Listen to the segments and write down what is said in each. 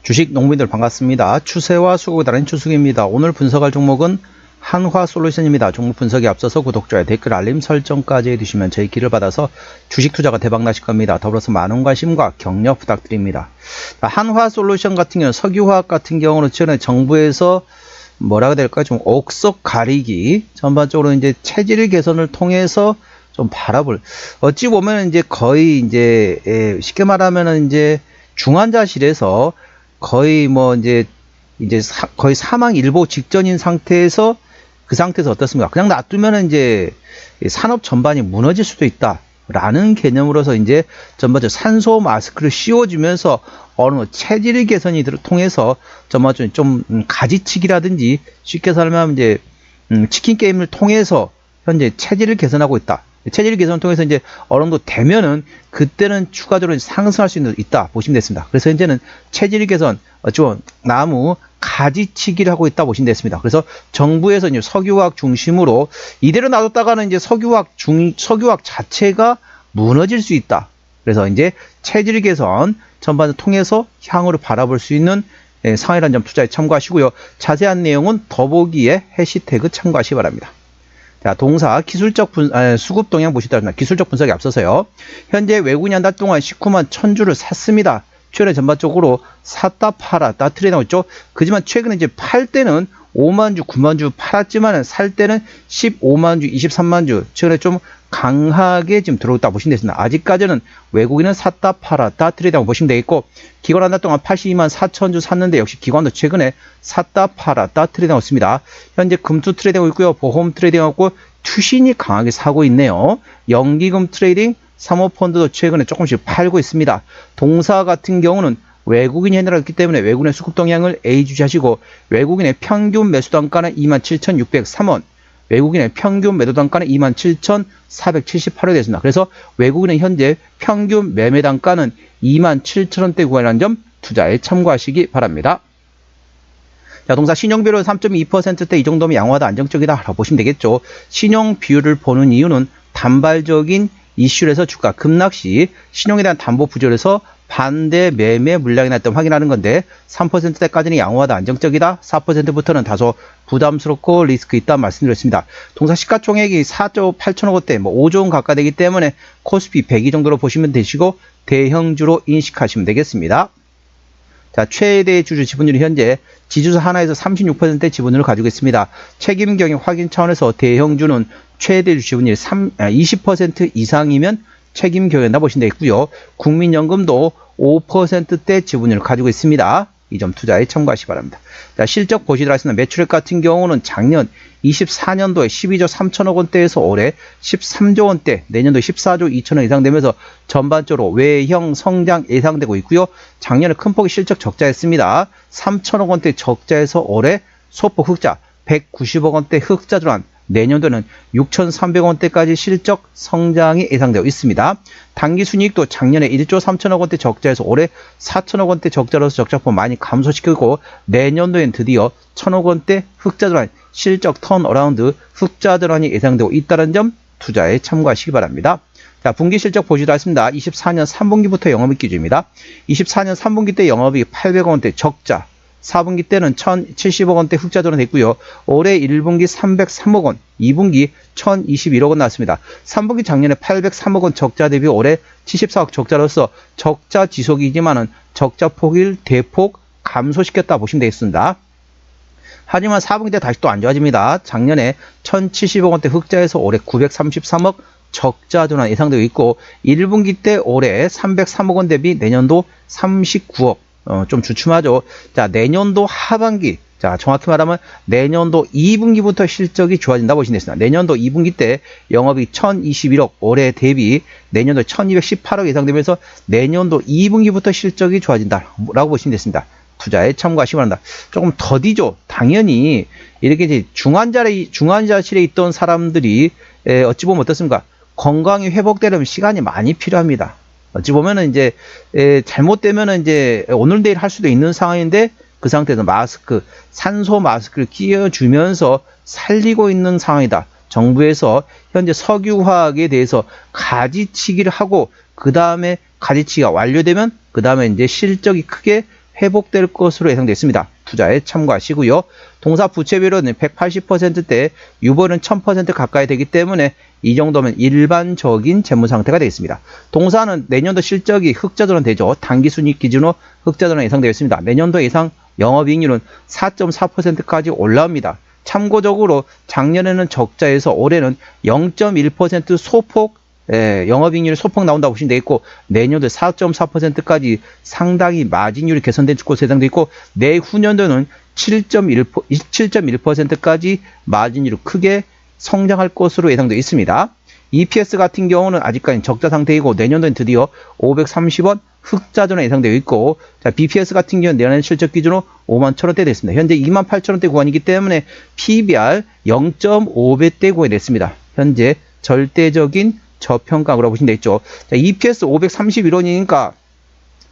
주식 농민들 반갑습니다. 추세와 수급에 따른 추수기입니다. 오늘 분석할 종목은 한화솔루션입니다. 종목 분석에 앞서서 구독자의 댓글 알림 설정까지 해두시면 저희 길을 받아서 주식 투자가 대박 나실 겁니다. 더불어서 많은 관심과 격려 부탁드립니다. 한화솔루션 같은 경우는 석유화학 같은 경우는 최근에 정부에서 뭐라고 해야 될까요? 좀 옥석 가리기 전반적으로 이제 체질 개선을 통해서 좀 바라볼 어찌 보면 이제 거의 이제 쉽게 말하면은 이제 중환자실에서 거의 뭐 이제 거의 사망 일보 직전인 상태에서 그 상태에서 어떻습니까? 그냥 놔두면은 이제 산업 전반이 무너질 수도 있다라는 개념으로서 이제 전반적으로 산소 마스크를 씌워주면서 어느 체질 개선이 통해서 전반적으로 좀 가지치기라든지 쉽게 설명하면 이제 치킨 게임을 통해서 현재 체질을 개선하고 있다. 체질 개선을 통해서 이제 어느 정도 되면은 그때는 추가적으로 상승할 수 있다 보시면 됐습니다. 그래서 현재는 체질 개선, 좀 나무 가지치기를 하고 있다 보시면 됐습니다. 그래서 정부에서 이제 석유화학 중심으로 이대로 놔뒀다가는 이제 석유화학 자체가 무너질 수 있다. 그래서 이제 체질 개선 전반을 통해서 향후를 바라볼 수 있는 상황이라는 점 투자에 참고하시고요. 자세한 내용은 더보기에 해시태그 참고하시기 바랍니다. 자, 동사 기술적 수급 동향 보시다. 기술적 분석에 앞서서요. 현재 외국인이 한 달 동안 19만 1000주를 샀습니다. 최근에 전반적으로 샀다 팔았다 트레이드 하고 있죠. 그지만 최근에 이제 팔 때는 5만 주, 9만 주 팔았지만은 살 때는 15만 주, 23만 주 최근에 좀 강하게 지금 들어오다 보시면 되겠습니다. 아직까지는 외국인은 샀다 팔았다 트레이드하고 보시면 되겠고, 기관 한 달 동안 82만 4천 주 샀는데 역시 기관도 최근에 샀다 팔았다 트레이드하고 있습니다. 현재 금투 트레이드하고 있고요, 보험 트레이딩하고 있고, 투신이 강하게 사고 있네요. 연기금 트레이딩, 사모펀드도 최근에 조금씩 팔고 있습니다. 동사 같은 경우는 외국인이 해내렸기 때문에 외국인의 수급 동향을 A 주시하시고, 외국인의 평균 매수 단가는 27,603원, 외국인의 평균 매도 단가는 27,478원이 됐습니다. 그래서 외국인은 현재 평균 매매 단가는 27,000원대 구간이라는 점 투자에 참고하시기 바랍니다. 자, 동사 신용비율은 3.2%대 이 정도면 양호하다 안정적이다 라고 보시면 되겠죠. 신용비율을 보는 이유는 단발적인 이슈에서 주가 급락 시 신용에 대한 담보 부족에서 반대 매매 물량이 났던 확인하는 건데, 3%대까지는 양호하다 안정적이다, 4%부터는 다소 부담스럽고 리스크 있다 말씀드렸습니다. 동사 시가총액이 4조 8천억 원대, 5조 원 가까이 되기 때문에 코스피 100위 정도로 보시면 되시고 대형주로 인식하시면 되겠습니다. 자, 최대 주주 지분율이 현재 지주사 하나에서 36% 지분율을 가지고 있습니다. 책임 경영 확인 차원에서 대형주는 최대 주주 지분율이 20% 이상이면 책임 경영한다 보시면 되겠고요. 국민연금도 5%대 지분율을 가지고 있습니다. 이 점 투자에 참고하시기 바랍니다. 자, 실적 보시도록 하겠습니다. 매출액 같은 경우는 작년 24년도에 12조 3천억 원대에서 올해 13조 원대, 내년도에 14조 2천억 이상 되면서 전반적으로 외형 성장 예상되고 있고요. 작년에 큰 폭의 실적 적자였습니다. 3천억 원대 적자에서 올해 소폭 흑자, 190억 원대 흑자 전환, 내년도는 6,300억 원대까지 실적 성장이 예상되고 있습니다. 당기순이익도 작년에 1조 3천억 원대 적자에서 올해 4천억 원대 적자로서 적자폭 많이 감소시키고, 내년도엔 드디어 1,000억 원대 흑자 전환, 실적 턴어라운드 흑자 전환이 예상되고 있다는 점 투자에 참고하시기 바랍니다. 자, 분기 실적 보시도록 하겠습니다. 24년 3분기부터 영업이익 기준입니다. 24년 3분기 때 영업이익 800억 원대 적자, 4분기 때는 1,070억 원대 흑자 전환됐고요. 올해 1분기 303억 원, 2분기 1,021억 원 나왔습니다. 3분기 작년에 803억 원 적자 대비 올해 74억 적자로서 적자 지속이지만은 적자 폭을 대폭 감소시켰다 보시면 되겠습니다. 하지만 4분기 때 다시 또 안 좋아집니다. 작년에 1,070억 원대 흑자에서 올해 933억 적자 전환 예상되고 있고, 1분기 때 올해 303억 원 대비 내년도 39억, 좀 주춤하죠. 자, 내년도 하반기, 자, 정확히 말하면 내년도 2분기부터 실적이 좋아진다 보시면 되겠습니다. 내년도 2분기 때 영업이 1,021억, 올해 대비 내년도 1,218억 예상되면서 내년도 2분기부터 실적이 좋아진다라고 보시면 되겠습니다. 투자에 참고하시기 바랍니다. 조금 더디죠. 당연히 이렇게 이제 중환자실에 있던 사람들이 어찌 보면 어떻습니까? 건강이 회복되려면 시간이 많이 필요합니다. 어찌 보면은 이제 잘못되면은 이제 오늘 내일 할 수도 있는 상황인데, 그 상태에서 산소 마스크를 끼워주면서 살리고 있는 상황이다. 정부에서 현재 석유화학에 대해서 가지치기를 하고, 그 다음에 가지치기가 완료되면 그 다음에 이제 실적이 크게 회복될 것으로 예상됐습니다. 투자에 참고하시고요. 동사 부채비율은 180%대 유보는 1000% 가까이 되기 때문에 이 정도면 일반적인 재무 상태가 되겠습니다. 동사는 내년도 실적이 흑자전환 되죠. 당기순이익 기준으로 흑자전환 예상되어 있습니다. 내년도 예상 영업이익률은 4.4%까지 올라옵니다. 참고적으로 작년에는 적자에서 올해는 0.1% 소폭 영업이익률이 소폭 나온다고 보시면 되겠고, 내년도 4.4%까지 상당히 마진율이 개선된 것으로 예상되어 있고, 내후년도는 7.1%까지 마진율이 크게 성장할 것으로 예상되어 있습니다. EPS 같은 경우는 아직까지 적자 상태이고, 내년도엔 드디어 530원 흑자전환 예상되어 있고, 자, BPS 같은 경우는 내년 실적 기준으로 51,000원대 됐습니다. 현재 28,000원대 구간이기 때문에 PBR 0.5배대 구간이 됐습니다. 현재 절대적인 저평가라고 보시면 되겠죠. 자, EPS 531원이니까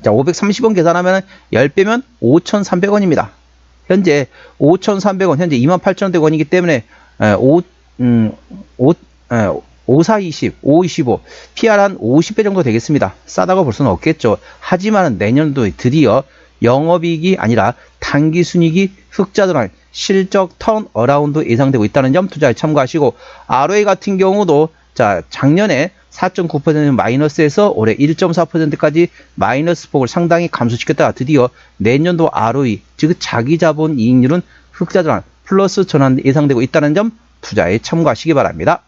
자, 530원 계산하면 10배면 5,300원입니다. 현재 5,300원, 현재 28,000원대 원이기 때문에 5420, 525, PR 한 50배 정도 되겠습니다. 싸다고 볼 수는 없겠죠. 하지만 내년도에 드디어 영업이익이 아니라 당기순이익이 흑자전환, 실적 턴어라운드 예상되고 있다는 점 투자에 참고하시고, ROA 같은 경우도 자, 작년에 4.9% 마이너스에서 올해 1.4%까지 마이너스 폭을 상당히 감소시켰다가 드디어 내년도 ROE, 즉 자기자본 이익률은 흑자전환, 플러스 전환 예상되고 있다는 점 투자에 참고하시기 바랍니다.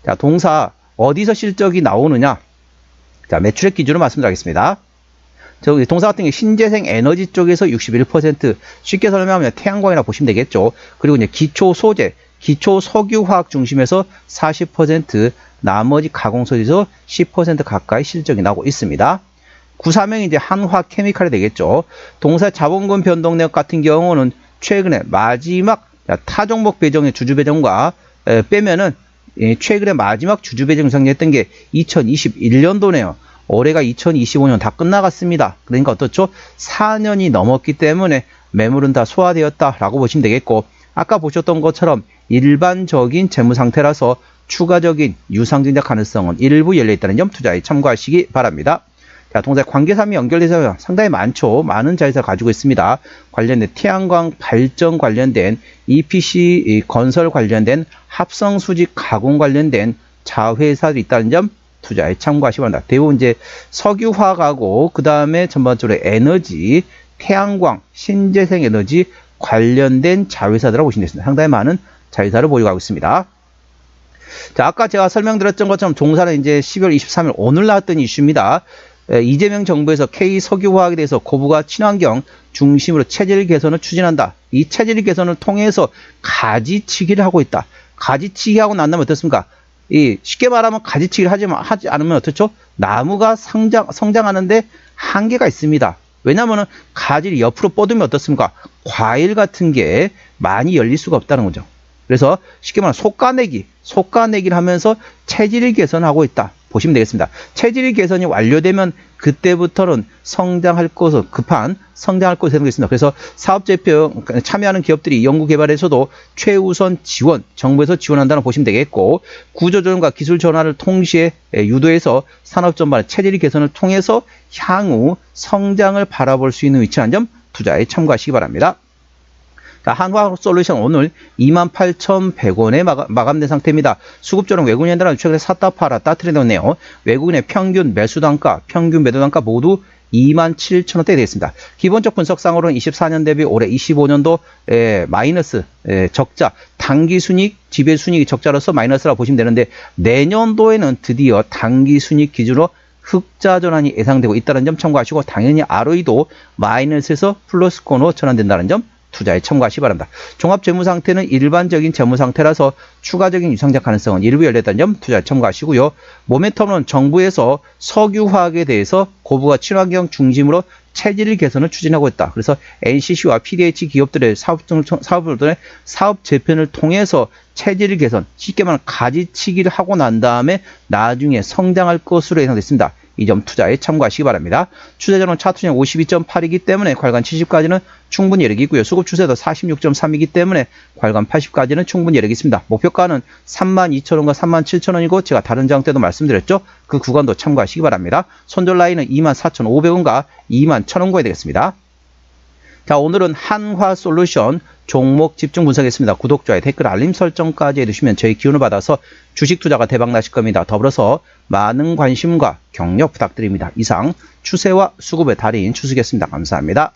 자, 동사 어디서 실적이 나오느냐? 자, 매출액 기준으로 말씀드리겠습니다. 저기 동사 같은 경우 신재생 에너지 쪽에서 61%, 쉽게 설명하면 태양광이라 보시면 되겠죠. 그리고 이제 기초 소재, 기초 석유화학 중심에서 40%, 나머지 가공소재에서 10% 가까이 실적이 나오고 있습니다. 9사명이 이제 한화 케미칼이 되겠죠. 동사 자본금 변동 내역 같은 경우는 최근에 마지막 타 종목 배정의 주주 배정과 빼면은 최근에 마지막 주주 배정 상정했던 게 2021년도네요. 올해가 2025년 다 끝나갔습니다. 그러니까 어떻죠? 4년이 넘었기 때문에 매물은 다 소화되었다라고 보시면 되겠고, 아까 보셨던 것처럼 일반적인 재무 상태라서 추가적인 유상증자 가능성은 일부 열려있다는 점 투자에 참고하시기 바랍니다. 자, 동사 관계사항이 연결돼서 상당히 많죠. 많은 자회사를 가지고 있습니다. 관련된 태양광 발전 관련된 EPC 건설 관련된 합성 수직 가공 관련된 자회사들이 있다는 점 투자에 참고하시기 바랍니다. 대부분 이제 석유화학하고 그 다음에 전반적으로 에너지, 태양광, 신재생 에너지 관련된 자회사들을 보시면 되겠습니다. 상당히 많은 자회사를 보유하고 있습니다. 자, 아까 제가 설명드렸던 것처럼 종사는 이제 12월 23일 오늘 나왔던 이슈입니다. 이재명 정부에서 K석유화학에 대해서 고부가 친환경 중심으로 체질 개선을 추진한다. 이 체질 개선을 통해서 가지치기를 하고 있다. 가지치기 하고 난 다음에 어떻습니까? 쉽게 말하면 가지치기를 하지 않으면 어떻죠? 나무가 성장하는데 한계가 있습니다. 왜냐하면 가지를 옆으로 뻗으면 어떻습니까? 과일 같은 게 많이 열릴 수가 없다는 거죠. 그래서 쉽게 말하면 속가내기를 하면서 체질 개선하고 있다. 보시면 되겠습니다. 체질 개선이 완료되면 그때부터는 성장할 것으로 생각했습니다. 그래서 사업제표 참여하는 기업들이 연구개발에서도 최우선 지원, 정부에서 지원한다는 보시면 되겠고, 구조조정과 기술 전환을 동시에 유도해서 산업 전반의 체질 개선을 통해서 향후 성장을 바라볼 수 있는 위치라는 점 투자에 참고하시기 바랍니다. 한화솔루션 오늘 28,100원에 마감된 상태입니다. 수급조정 외국인들은 최근에 샀다 팔아 따트려졌네요. 외국인의 평균 매수 단가, 평균 매도 단가 모두 27,000원대 되겠습니다. 기본적 분석상으로는 24년 대비 올해 25년도 마이너스 적자, 당기순이익, 지배순이익이 적자로서 마이너스라고 보시면 되는데, 내년도에는 드디어 당기순이익 기준으로 흑자 전환이 예상되고 있다는 점 참고하시고, 당연히 ROE도 마이너스에서 플러스권으로 전환된다는 점 투자에 참고하시기 바랍니다. 종합재무상태는 일반적인 재무상태라서 추가적인 유상작 가능성은 일부 열렸다는 점 투자에 참고하시고요. 모멘텀은 정부에서 석유화학에 대해서 고부가 친환경 중심으로 체질 개선을 추진하고 있다. 그래서 NCC와 PDH 기업들의 사업들의 사업 재편을 통해서 체질 개선, 쉽게 말하면 가지치기를 하고 난 다음에 나중에 성장할 것으로 예상됐습니다. 이 점 투자에 참고하시기 바랍니다. 추세전은 차트는 52.8이기 때문에 괄관 70까지는 충분히 여력이 있고요. 수급 추세도 46.3이기 때문에 괄관 80까지는 충분히 여력이 있습니다. 목표가는 32,000원과 37,000원이고 제가 다른 장 때도 말씀드렸죠. 그 구간도 참고하시기 바랍니다. 손절 라인은 24,500원과 21,000원 구간이 되겠습니다. 자, 오늘은 한화솔루션 종목 집중 분석했습니다. 구독, 좋아요, 댓글, 알림 설정까지 해두시면 저희 기운을 받아서 주식 투자가 대박 나실 겁니다. 더불어서 많은 관심과 격려 부탁드립니다. 이상 추세와 수급의 달인 추수겠습니다. 감사합니다.